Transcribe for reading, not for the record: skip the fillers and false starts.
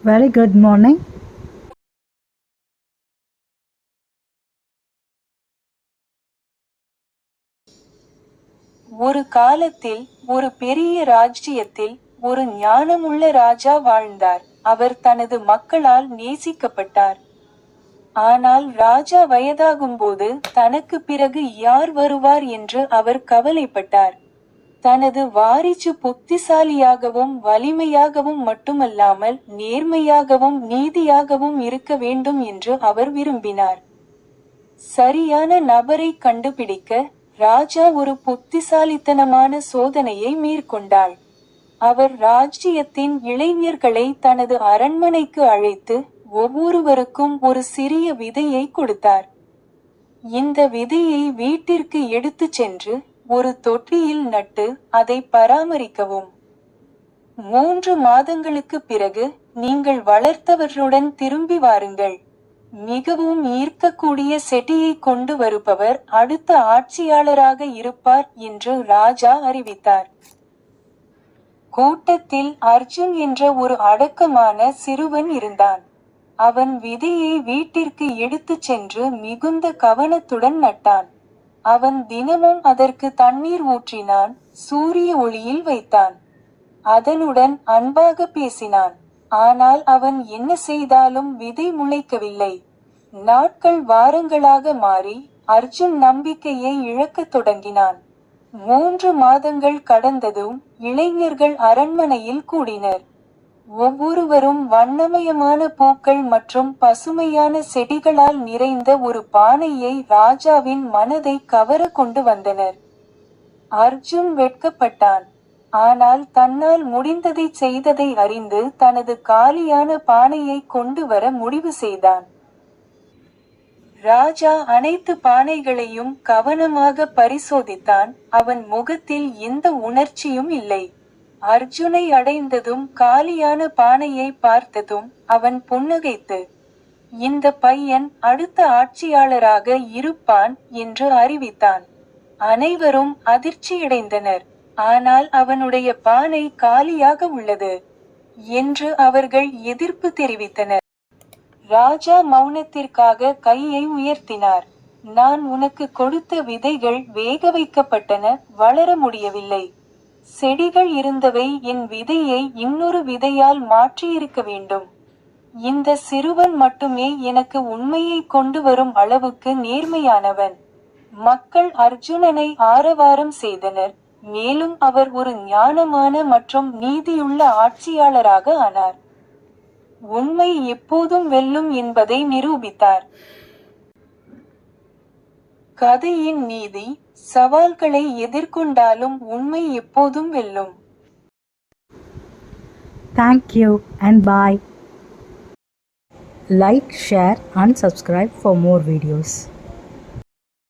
Very good morning. ஒரு காலத்தில் ஒரு பெரிய ராஜ்ஜியத்தில் ஒரு ஞானமுள்ள ராஜா வாழ்ந்தார். அவர் தனது மக்களால் நேசிக்கப்பட்டார். ஆனால் ராஜா வயதாகும்போது தனக்கு பிறகு யார் வருவார் என்று அவர் கவலைப்பட்டார். தனது வாரிசு புத்திசாலியாகவும் வலிமையாகவும் மட்டுமல்லாமல் நேர்மையாகவும் நீதியாகவும் இருக்க வேண்டும் என்று அவர் விரும்பினார். சரியான நபரை கண்டுபிடிக்க ராஜா ஒரு புத்திசாலித்தனமான சோதனையை மேற்கொண்டாள். அவர் ராஜ்ஜியத்தின் இளைஞர்களை தனது அரண்மனைக்கு அழைத்து ஒவ்வொருவருக்கும் ஒரு சிறிய விதையை கொடுத்தார். இந்த விதையை வீட்டிற்கு எடுத்துச் சென்று ஒரு தொட்டியில் நட்டு அதை பராமரிக்கவும். 3 மாதங்களுக்குப் பிறகு நீங்கள் வளர்த்தவர்களுடன் திரும்பி வாருங்கள். மிகவும் ஈர்க்கக்கூடிய செடியை கொண்டு வருபவர் அடுத்த ஆட்சியாளராக இருப்பார் என்று ராஜா அறிவித்தார். கூட்டத்தில் அர்ஜுன் என்ற ஒரு அடக்கமான சிறுவன் இருந்தான். அவன் விதையை வீட்டிற்கு எடுத்துச் சென்று மிகுந்த கவனத்துடன் நட்டான். அவன் தினமும் அதற்கு தண்ணீர் ஊற்றினான், சூரிய ஒளியில் வைத்தான். அதனுடன் அன்பாக பேசினான். ஆனால் அவன் என்ன செய்தாலும் விதை முளைக்கவில்லை. நாட்கள் வாரங்களாக மாறி அர்ஜுன் நம்பிக்கையை இழக்கத் தொடங்கினான். 3 மாதங்கள் கடந்ததும் இளைஞர்கள் அரண்மனையில் கூடினர். ஒவ்வொருவரும் வண்ணமயமான பூக்கள் மற்றும் பசுமையான செடிகளால் நிறைந்த ஒரு பானையை ராஜாவின் மனதை கவர கொண்டு வந்தனர். அர்ஜுன் வெட்கப்பட்டான். ஆனால் தன்னால் முடிந்ததை செய்ததை அறிந்து தனது காலியான பானையை கொண்டு வர முடிவு செய்தான். ராஜா அனைத்து பானைகளையும் கவனமாக பரிசோதித்தான். அவன் முகத்தில் எந்த உணர்ச்சியும் இல்லை. அர்ஜுனை அடைந்ததும் காலியான பானையை பார்த்ததும் அவன் புன்னகைத்து, இந்த பையன் அடுத்த ஆட்சியாளராக இருப்பான் என்று அறிவித்தான். அனைவரும் அதிர்ச்சியடைந்தனர். ஆனால் அவனுடைய பானை காலியாக உள்ளது என்று அவர்கள் எதிர்ப்பு தெரிவித்தனர். ராஜா மௌனத்திற்காக கையை உயர்த்தினார். நான் உனக்கு கொடுத்த விதைகள் வேக வைக்கப்பட்டன, வளர முடியவில்லை. செடிகள் இருந்தவை, என் விதையை இன்னொரு விதையால் மாற்றியிருக்க வேண்டும். இந்த சிறுவன் மட்டுமே எனக்கு உண்மையை கொண்டு வரும் அளவுக்கு நேர்மையானவன். மக்கள் அர்ஜுனனை ஆரவாரம் செய்தனர். மேலும் அவர் ஒரு ஞானமான மற்றும் நீதியுள்ள ஆட்சியாளராக ஆனார். உண்மை எப்போதும் வெல்லும் என்பதை நிரூபித்தார். கதையின் நீதி: சவால்களை எதிர்கொண்டாலும் உண்மை எப்போதும் வெல்லும். Thank you and bye. Like, share and subscribe for more videos.